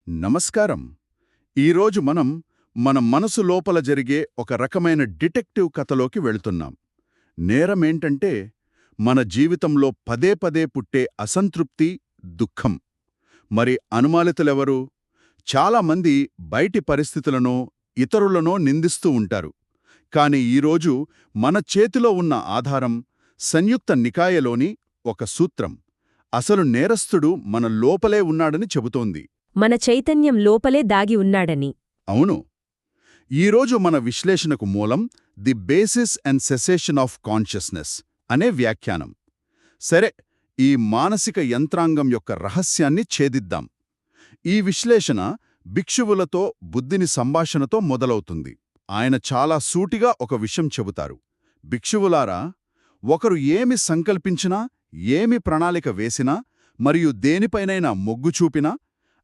నమస్కారం. ఈరోజు మనం మన మనసు లోపల జరిగే ఒక రకమైన డిటెక్టివ్ కథలోకి వెళుతున్నాం. నేరమేంటంటే మన జీవితంలో పదే పదే పుట్టే అసంతృప్తి, దుఃఖం. మరి అనుమానితులెవరు? చాలామంది బయటి పరిస్థితులనో ఇతరులనో నిందిస్తూ ఉంటారు. కాని ఈరోజు మన చేతిలో ఉన్న ఆధారం సంయుక్త నికాయలోని ఒక సూత్రం అసలు నేరస్థుడు మన లోపలే ఉన్నాడని చెబుతోంది. మన చైతన్యం లోపలే దాగి ఉన్నాడని. అవును. ఈరోజు మన విశ్లేషణకు మూలం the basis and cessation of consciousness అనే వ్యాఖ్యానం. సరే, ఈ మానసిక యంత్రాంగం యొక్క రహస్యాన్ని ఛేదిద్దాం. ఈ విశ్లేషణ భిక్షువులతో బుద్ధిని సంభాషణతో మొదలవుతుంది. ఆయన చాలా సూటిగా ఒక విషయం చెబుతారు. భిక్షువులారా, ఒకరు ఏమి సంకల్పించినా, ఏమి ప్రణాళిక వేసినా, మరియు దేనిపైనైనా మొగ్గు చూపినా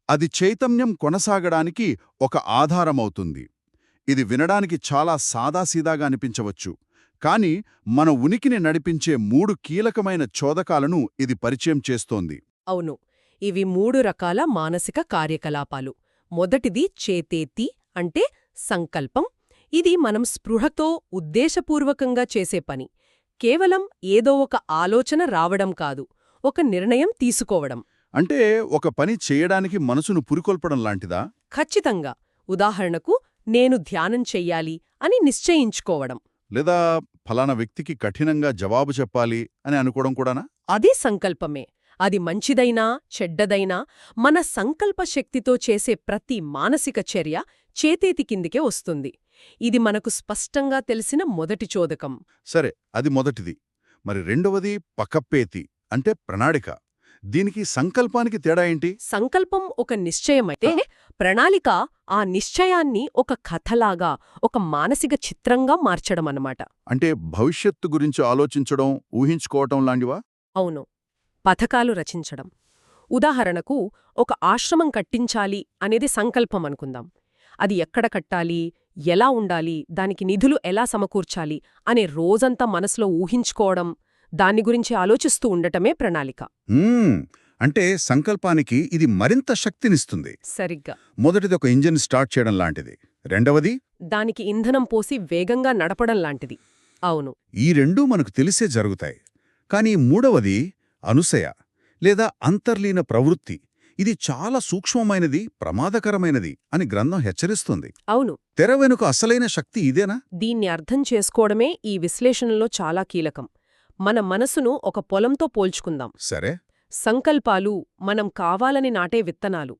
అది చైతన్యం కొనసాగడానికి ఒక ఆధారమవుతుంది. ఇది వినడానికి చాలా సాదాసీదాగా అనిపించవచ్చు, కాని మన ఉనికిని నడిపించే 3 కీలకమైన చోదకాలను ఇది పరిచయం చేస్తోంది. అవును, ఇవి 3 రకాల మానసిక కార్యకలాపాలు. మొదటిది చేతేతి అంటే సంకల్పం. ఇది మనం స్పృహతో ఉద్దేశపూర్వకంగా చేసే పని. కేవలం ఏదో ఒక ఆలోచన రావడం కాదు, ఒక నిర్ణయం తీసుకోవడం. అంటే ఒక పని చేయడానికి మనసును పురికొల్పడం లాంటిదా? ఖచ్చితంగా. ఉదాహరణకు, నేను ధ్యానం చెయ్యాలి అని నిశ్చయించుకోవడం. లేదా ఫలానా వ్యక్తికి కఠినంగా జవాబు చెప్పాలి అని అనుకోవడం కూడానా? అది సంకల్పమే. అది మంచిదైనా చెడ్డదైనా మన సంకల్ప శక్తితో చేసే ప్రతి మానసిక చర్య చేతేతి కిందికే వస్తుంది. ఇది మనకు స్పష్టంగా తెలిసిన మొదటి చోదకం. సరే, అది మొదటిది. మరి రెండవది పకప్పేతి అంటే ప్రణాళిక. దీనికి సంకల్పానికి తేడా ఏంటి? సంకల్పం ఒక నిశ్చయమైతే ప్రణాళిక ఆ నిశ్చయాన్ని ఒక కథలాగా, ఒక మానసిక చిత్రంగా మార్చడమన్నమాట. అంటే భవిష్యత్తు గురించి ఆలోచించడం, ఊహించుకోవటం లాంటివా? అవును, పథకాలు రచించడం. ఉదాహరణకు, ఒక ఆశ్రమం కట్టించాలి అనేది సంకల్పం అనుకుందాం. అది ఎక్కడ కట్టాలి, ఎలా ఉండాలి, దానికి నిధులు ఎలా సమకూర్చాలి అనే రోజంతా మనసులో ఊహించుకోవడం, దాని గురించి ఆలోచిస్తూ ఉండటమే ప్రణాళిక. అంటే సంకల్పానికి ఇది మరింత శక్తినిస్తుంది. సరిగ్గా. మొదటిది ఒక ఇంజిన్ స్టార్ట్ చేయడం లాంటిది. రెండవది దానికి ఇంధనం పోసి వేగంగా నడపడం లాంటిది. అవును, ఈ రెండూ మనకు తెలిసే జరుగుతాయి. కానీ మూడవది అనుసయ లేదా అంతర్లీన ప్రవృత్తి. ఇది చాలా సూక్ష్మమైనది, ప్రమాదకరమైనది అని గ్రంథం హెచ్చరిస్తుంది. అవును. తెర వెనుక అసలైన శక్తి ఇదేనా? దీన్ని అర్థం చేసుకోవడమే ఈ విశ్లేషణలో చాలా కీలకం. మన మనసును ఒక పొలంతో పోల్చుకుందాం. సరే. సంకల్పాలు మనం కావాలని నాటే విత్తనాలు.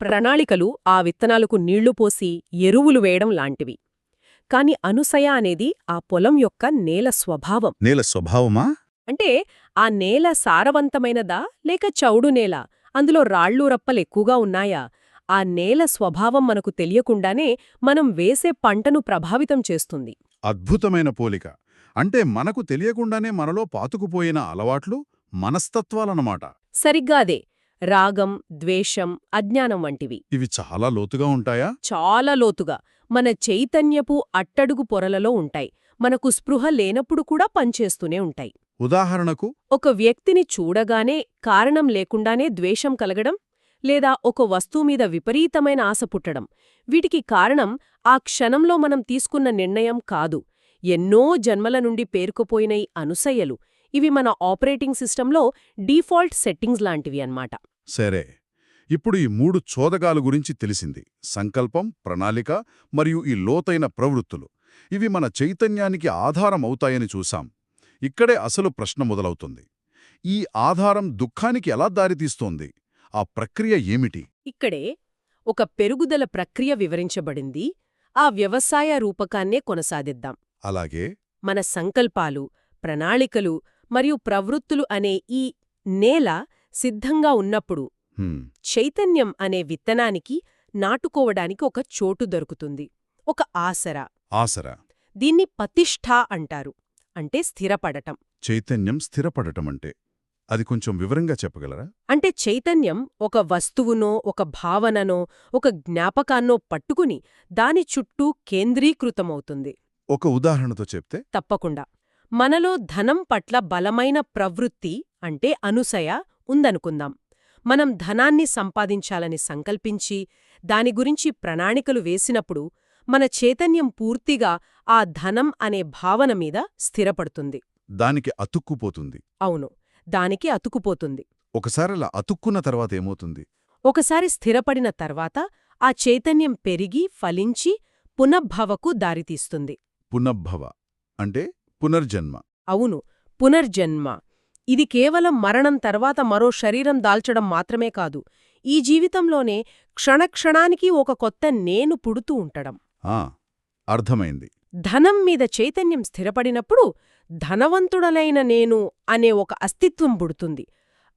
ప్రణాళికలు ఆ విత్తనాలకు నీళ్లు పోసి ఎరువులు వేయడం లాంటివి. కాని అనుసయ అనేది ఆ పొలం యొక్క నేల స్వభావం. నేల స్వభావమా? అంటే ఆ నేల సారవంతమైనదా లేక చౌడు నేల, అందులో రాళ్ళు రప్పలెక్కువగా ఉన్నాయా? ఆ నేల స్వభావం మనకు తెలియకుండానే మనం వేసే పంటను ప్రభావితం చేస్తుంది. అద్భుతమైన పోలిక. అంటే మనకు తెలియకుండానే మనలో పాతుకుపోయిన అలవాట్లు, మనస్తత్వాలన్నమాట. సరిగ్గా అదే. రాగం, ద్వేషం, అజ్ఞానం వంటివి. ఇవి చాలా లోతుగా ఉంటాయా? చాలా లోతుగా మన చైతన్యపు అట్టడుగు పొరలలో ఉంటాయి. మనకు స్పృహ లేనప్పుడు కూడా పనిచేస్తూనే ఉంటాయి. ఉదాహరణకు, ఒక వ్యక్తిని చూడగానే కారణం లేకుండానే ద్వేషం కలగడం, లేదా ఒక వస్తువుమీద విపరీతమైన ఆశ పుట్టడం. వీటికి కారణం ఆ క్షణంలో మనం తీసుకున్న నిర్ణయం కాదు, ఎన్నో జన్మల నుండి పేరుకుపోయిన ఈ అనుసయ్యలు. ఇవి మన ఆపరేటింగ్ సిస్టంలో డీఫాల్ట్ సెట్టింగ్స్ లాంటివి అన్నమాట. సరే, ఇప్పుడు ఈ 3 చోదకాల గురించి తెలిసింది. సంకల్పం, ప్రణాళిక మరియు ఈ లోతైన ప్రవృత్తులు. ఇవి మన చైతన్యానికి ఆధారం అవుతాయని చూశాం. ఇక్కడే అసలు ప్రశ్న మొదలవుతుంది. ఈ ఆధారం దుఃఖానికి ఎలా దారితీస్తోంది? ఆ ప్రక్రియ ఏమిటి? ఇక్కడే ఒక పెరుగుదల ప్రక్రియ వివరించబడింది. ఆ వ్యవసాయ రూపకాన్నే కొనసాదిద్దాం. అలాగే. మన సంకల్పాలు, ప్రణాళికలు మరియు ప్రవృత్తులు అనే ఈ నేల సిద్ధంగా ఉన్నప్పుడు చైతన్యం అనే విత్తనానికి నాటుకోవడానికి ఒక చోటు దొరుకుతుంది, ఒక ఆసరా. ఆసరా. దీన్ని పతిష్ఠ అంటారు, అంటే స్థిరపడటం. చైతన్యం స్థిరపడటమంటే అది కొంచెం వివరంగా చెప్పగలరా? అంటే చైతన్యం ఒక వస్తువునో, ఒక భావననో, ఒక జ్ఞాపకాన్నో పట్టుకుని దాని చుట్టూ కేంద్రీకృతమవుతుంది. ఒక ఉదాహరణతో చెప్తే? తప్పకుండా. మనలో ధనం పట్ల బలమైన ప్రవృత్తి అంటే అనుసయ ఉందనుకుందాం. మనం ధనాన్ని సంపాదించాలని సంకల్పించి దాని గురించి ప్రణాళికలు వేసినప్పుడు మన చైతన్యం పూర్తిగా ఆ ధనం అనే భావన మీద స్థిరపడుతుంది. దానికి అతుక్కుపోతుంది. అవును, దానికి అతుకుపోతుంది. ఒకసారలా అతుక్కున్న తర్వాత ఏమవుతుంది? ఒకసారి స్థిరపడిన తర్వాత ఆ చైతన్యం పెరిగి ఫలించి పునఃభవకు దారితీస్తుంది. పునఃభవ అంటే పునర్జన్మ. అవును, పునర్జన్మ. ఇది కేవలం మరణం తర్వాత మరో శరీరం దాల్చడం మాత్రమే కాదు, ఈ జీవితంలోనే క్షణక్షణానికి ఒక కొత్త నేను పుడుతూ ఉండడం. అర్థమైంది. ధనం మీద చైతన్యం స్థిరపడినప్పుడు ధనవంతుడలైన నేను అనే ఒక అస్తిత్వం పుడుతుంది.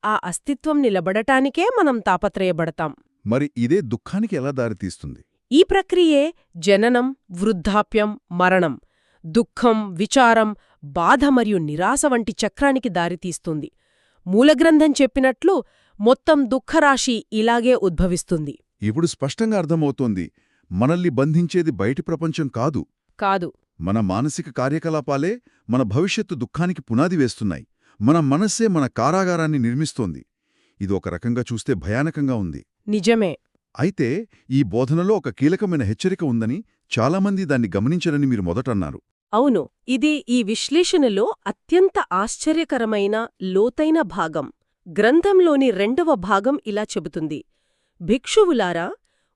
ఆ అస్తిత్వం నిలబడటానికే మనం తాపత్రయపడతాం. మరి ఇదే దుఃఖానికి ఎలా దారితీస్తుంది? ఈ ప్రక్రియే జననం, వృద్ధాప్యం, మరణం, దుఃఖం, విచారం, బాధ మరియు నిరాశ వంటి చక్రానికి దారితీస్తుంది. మూలగ్రంథం చెప్పినట్లు మొత్తం దుఃఖరాశి ఇలాగే ఉద్భవిస్తుంది. ఇప్పుడు స్పష్టంగా అర్థమవుతోంది, మనల్ని బంధించేది బయటి ప్రపంచం కాదు. కాదు, మన మానసిక కార్యకలాపాలే మన భవిష్యత్తు దుఃఖానికి పునాది వేస్తున్నాయి. మన మనస్సే మన కారాగారాన్ని నిర్మిస్తోంది. ఇది ఒక రకంగా చూస్తే భయానకంగా ఉంది. నిజమే. అయితే ఈ బోధనలో ఒక కీలకమైన హెచ్చరిక ఉందని చాలామంది దాన్ని గమనించరని మీరు మొదటన్నారు. అవును, ఇది ఈ విశ్లేషణలో అత్యంత ఆశ్చర్యకరమైన, లోతైన భాగం. గ్రంథంలోని 2వ భాగం ఇలా చెబుతుంది: భిక్షువులారా,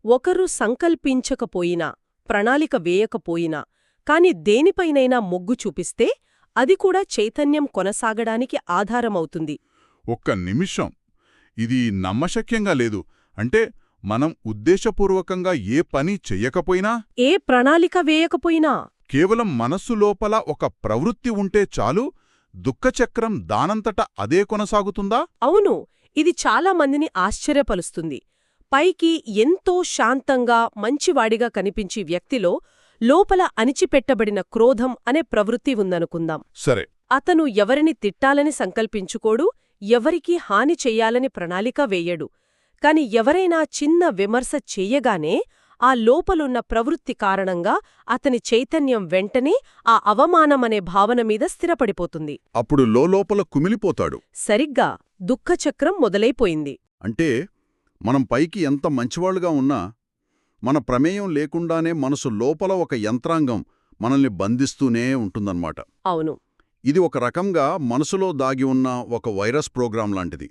ఒకరు సంకల్పించకపోయినా, ప్రణాళిక వేయకపోయినా, కాని దేనిపైనైనా మొగ్గు చూపిస్తే అది కూడా చైతన్యం కొనసాగడానికి ఆధారమవుతుంది. ఒక్క నిమిషం, ఇది నమ్మశక్యంగా లేదు. అంటే మనం ఉద్దేశపూర్వకంగా ఏ పని చెయ్యకపోయినా, ఏ ప్రణాళిక వేయకపోయినా, కేవలం మనస్సు లోపల ఒక ప్రవృత్తి ఉంటే చాలు, దుఃఖచక్రం దానంతట అదే కొనసాగుతుందా? అవును, ఇది చాలా మందిని ఆశ్చర్యపరుస్తుంది. పైకి ఎంతో శాంతంగా, మంచివాడిగా కనిపించి వ్యక్తిలో లోపల అణిచిపెట్టబడిన క్రోధం అనే ప్రవృత్తి ఉందనుకుందాం. సరే, అతను ఎవరిని తిట్టాలని సంకల్పించుకోడు, ఎవరికీ హాని చెయ్యాలని ప్రణాళిక వేయడు. కాని ఎవరైనా చిన్న విమర్శ చెయ్యగానే ఆ లోపలున్న ప్రవృత్తి కారణంగా అతని చైతన్యం వెంటనే ఆ అవమానమనే భావన మీద స్థిరపడిపోతుంది. అప్పుడు లోపల కుమిలిపోతాడు. సరిగ్గా దుఃఖచక్రం మొదలైపోయింది. అంటే మనం పైకి ఎంత మంచివాళ్లుగా ఉన్నా, మన ప్రమేయం లేకుండానే మనసు లోపల ఒక యంత్రాంగం మనల్ని బంధిస్తూనే ఉంటుందన్నమాట. అవును, ఇది ఒక రకంగా మనసులో దాగి ఉన్న ఒక వైరస్ ప్రోగ్రాం లాంటిది.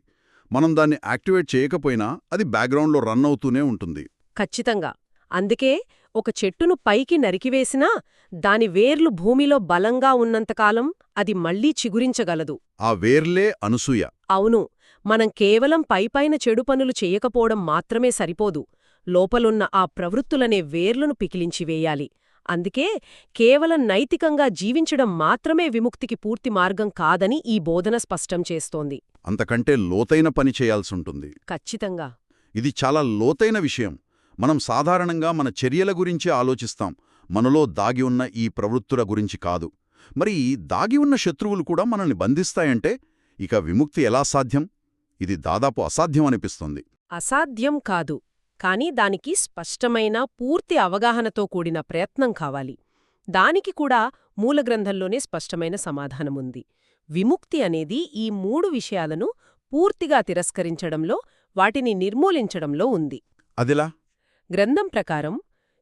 మనం దాన్ని యాక్టివేట్ చేయకపోయినా అది బ్యాక్గ్రౌండ్లో రన్ అవుతూనే ఉంటుంది. ఖచ్చితంగా. అందుకే ఒక చెట్టును పైకి నరికివేసినా దాని వేర్లు భూమిలో బలంగా ఉన్నంతకాలం అది మళ్లీ చిగురించగలదు. ఆ వేర్లే అనసూయ. అవును, మనం కేవలం పైపైన చెడు పనులు చెయ్యకపోవడం మాత్రమే సరిపోదు, లోపలున్న ఆ ప్రవృత్తులనే వేర్లను పికిలించివేయాలి. అందుకే కేవలం నైతికంగా జీవించడం మాత్రమే విముక్తికి పూర్తి మార్గం కాదని ఈ బోధన స్పష్టం చేస్తోంది. అంతకంటే లోతైన పని చేయాల్సుంటుంది. ఖచ్చితంగా. ఇది చాలా లోతైన విషయం. మనం సాధారణంగా మన చర్యల గురించే ఆలోచిస్తాం, మనలో దాగి ఉన్న ఈ ప్రవృత్తుల గురించి కాదు. మరి దాగి ఉన్న శత్రువులు కూడా మనల్ని బంధిస్తాయంటే ఇక విముక్తి ఎలా సాధ్యం? ఇది దాదాపు అసాధ్యం అనిపిస్తుంది. అసాధ్యం కాదు, కాని దానికి స్పష్టమైన, పూర్తి అవగాహనతో కూడిన ప్రయత్నం కావాలి. దానికి కూడా మూలగ్రంథంలోనే స్పష్టమైన సమాధానముంది. విముక్తి అనేది ఈ 3 విషయాలను పూర్తిగా తిరస్కరించడంలో, వాటిని నిర్మూలించడంలో ఉంది. అదిలా? గ్రంథం ప్రకారం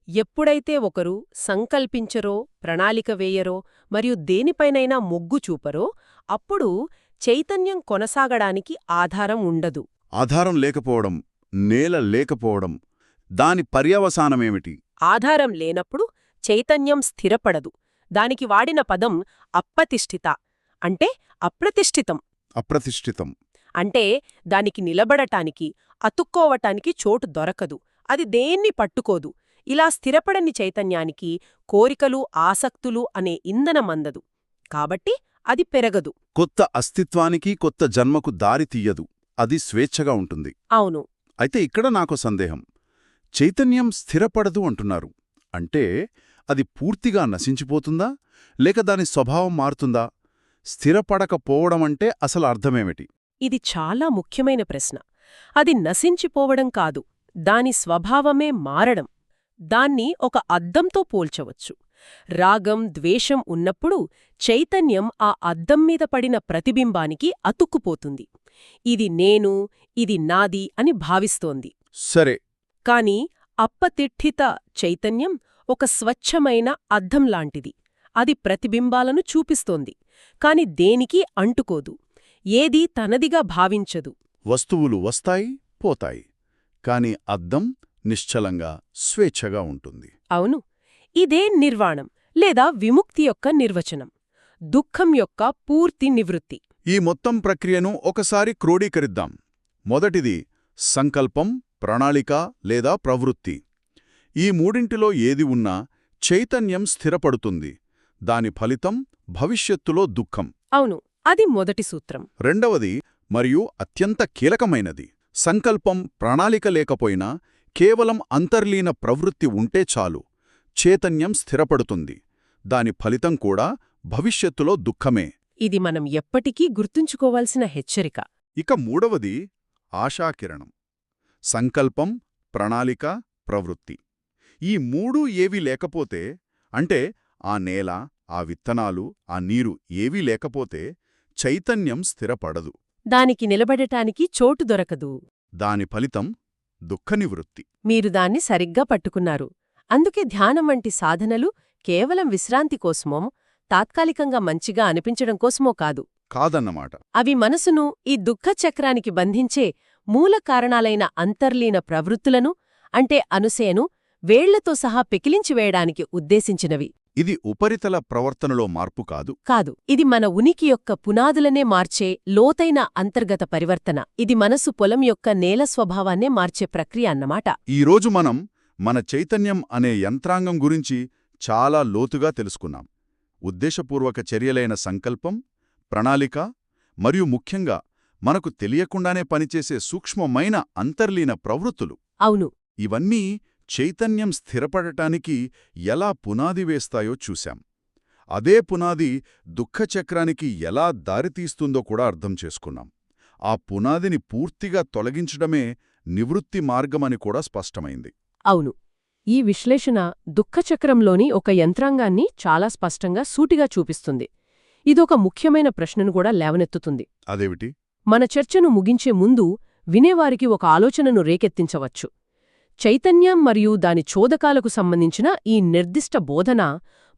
ఎప్పుడైతే ఒకరు సంకల్పించరో, ప్రణాళిక వేయరో, మరియు దేనిపైనైనా మొగ్గు చూపరో, అప్పుడు చైతన్యం కొనసాగడానికి ఆధారం ఉండదు. ఆధారం లేకపోవడం, నేల లేకపోవడం, దాని పర్యవసానమేమిటి? ఆధారం లేనప్పుడు చైతన్యం స్థిరపడదు. దానికి వాడిన పదం అప్రతిష్ఠిత, అంటే అప్రతిష్ఠితం. అప్రతిష్ఠితం అంటే దానికి నిలబడటానికి, అతుక్కోవటానికి చోటు దొరకదు. అది దేన్ని పట్టుకోదు. ఇలా స్థిరపడని చైతన్యానికి కోరికలు, ఆసక్తులు అనే ఇంధనమందదు. కాబట్టి అది పెరగదు. కొత్త అస్తిత్వానికి, కొత్త జన్మకు దారి తీయదు. అది స్వేచ్ఛగా ఉంటుంది. అవును. అయితే ఇక్కడ నాకో సందేహం. చైతన్యం స్థిరపడదు అంటున్నారు. అంటే అది పూర్తిగా నశించిపోతుందా, లేక దాని స్వభావం మారుతుందా? స్థిరపడకపోవడమంటే అసలు అర్థమేమిటి? ఇది చాలా ముఖ్యమైన ప్రశ్న. అది నశించిపోవడం కాదు, దాని స్వభావమే మారడం. దాన్ని ఒక అద్దంతో పోల్చవచ్చు. రాగం, ద్వేషం ఉన్నప్పుడు చైతన్యం ఆ అద్దం మీద పడిన ప్రతిబింబానికి అతుక్కుపోతుంది. ఇది నేను, ఇది నాది అని భావిస్తోంది. సరే. కాని అప్పతిష్ఠిత చైతన్యం ఒక స్వచ్ఛమైన అద్దంలాంటిది. అది ప్రతిబింబాలను చూపిస్తోంది, కాని దేనికి అంటుకోదు, ఏదీ తనదిగా భావించదు. వస్తువులు వస్తాయి, పోతాయి. కాని అద్దం నిశ్చలంగా, స్వేచ్ఛగా ఉంటుంది. అవును, ఇదే నిర్వాణం లేదా విముక్తి యొక్క నిర్వచనం. దుఃఖం యొక్క పూర్తి నివృత్తి. ఈ మొత్తం ప్రక్రియను ఒకసారి క్రోడీకరిద్దాం. మొదటిది సంకల్పం, ప్రణాళిక లేదా ప్రవృత్తి. ఈ మూడింటిలో ఏది ఉన్నా చైతన్యం స్థిరపడుతుంది. దాని ఫలితం భవిష్యత్తులో దుఃఖం. అవును, అది మొదటి సూత్రం. రెండవది మరియు అత్యంత కీలకమైనది, సంకల్పం, ప్రణాళిక లేకపోయినా కేవలం అంతర్లీన ప్రవృత్తి ఉంటే చాలు, చైతన్యం స్థిరపడుతుంది. దాని ఫలితం కూడా భవిష్యత్తులో దుఃఖమే. ఇది మనం ఎప్పటికీ గుర్తుంచుకోవాల్సిన హెచ్చరిక. ఇక మూడవది ఆశాకిరణం. సంకల్పం, ప్రణాళిక, ప్రవృత్తి. ఈ మూడూ ఏవీ లేకపోతే, అంటే ఆ నేల, ఆ విత్తనాలు, ఆ నీరు ఏవీ లేకపోతే చైతన్యం స్థిరపడదు. దానికి నిలబడటానికి చోటు దొరకదు. దాని ఫలితం దుఃఖనివృత్తి. మీరు దాన్ని సరిగ్గా పట్టుకున్నారు. అందుకే ధ్యానం వంటి సాధనలు కేవలం విశ్రాంతి కోసమో, తాత్కాలికంగా మంచిగా అనిపించడం కోసమో కాదు. కాదన్నమాట. అవి మనసును ఈ దుఃఖచక్రానికి బంధించే మూల కారణాలైన అంతర్లీన ప్రవృత్తులను, అంటే అనుసేను, వేళ్లతో సహా పెకిలించివేయడానికి ఉద్దేశించినవి. ఇది ఉపరితల ప్రవర్తనలో మార్పు కాదు. కాదు, ఇది మన ఉనికి యొక్క పునాదులనే మార్చే లోతైన అంతర్గత పరివర్తన. ఇది మనసు పొలం యొక్క నేల స్వభావాన్నే మార్చే ప్రక్రియ అన్నమాట. ఈరోజు మనం మన చైతన్యం అనే యంత్రాంగం గురించి చాలా లోతుగా తెలుసుకున్నాం. ఉద్దేశపూర్వక చర్యలైన సంకల్పం, ప్రణాళిక మరియు ముఖ్యంగా మనకు తెలియకుండానే పనిచేసే సూక్ష్మమైన అంతర్లీన ప్రవృత్తులు. అవును, ఇవన్నీ చైతన్యం స్థిరపడటానికి ఎలా పునాది వేస్తాయో చూశాం. అదే పునాది దుఃఖచక్రానికి ఎలా దారితీస్తుందో కూడా అర్థం చేసుకున్నాం. ఆ పునాదిని పూర్తిగా తొలగించడమే నివృత్తి మార్గమని కూడా స్పష్టమైంది. అవును. ఈ విశ్లేషణ దుఃఖచక్రంలోని ఒక యంత్రాంగాన్ని చాలా స్పష్టంగా సూటిగా చూపిస్తుంది. ఇదొక ముఖ్యమైన ప్రశ్నను కూడా లేవనెత్తుతుంది. అదేమిటి? మన చర్చను ముగించే ముందు వినేవారికి ఒక ఆలోచనను రేకెత్తించవచ్చు. చైతన్యం మరియు దాని చోదకాలకు సంబంధించిన ఈ నిర్దిష్ట బోధన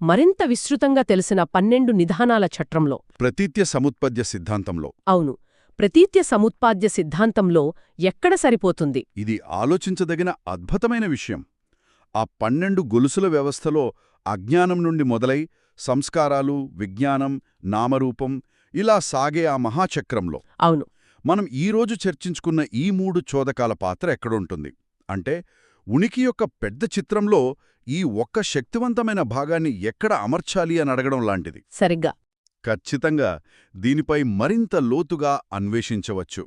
మరింత విస్తృతంగా తెలిసిన 12 నిధానాల చట్రంలో, ప్రతీత్య సముత్పద్య సిద్ధాంతంలో, అవును, ప్రతీత్య సముత్పాద్య సిద్ధాంతంలో ఎక్కడ సరిపోతుంది? ఇది ఆలోచించదగిన అద్భుతమైన విషయం. ఆ 12 గొలుసుల వ్యవస్థలో అజ్ఞానం నుండి మొదలై సంస్కారాలు, విజ్ఞానం, నామరూపం ఇలా సాగే ఆ మహాచక్రంలో అవును, మనం ఈరోజు చర్చించుకున్న ఈ 3 చోదకాల పాత్ర ఎక్కడుంటుంది? అంటే ఉనికి యొక్క పెద్ద చిత్రంలో ఈ ఒక్క శక్తివంతమైన భాగాన్ని ఎక్కడ అమర్చాలి అని అడగడం లాంటిది. సరిగ్గా. ఖచ్చితంగా దీనిపై మరింత లోతుగా అన్వేషించవచ్చు.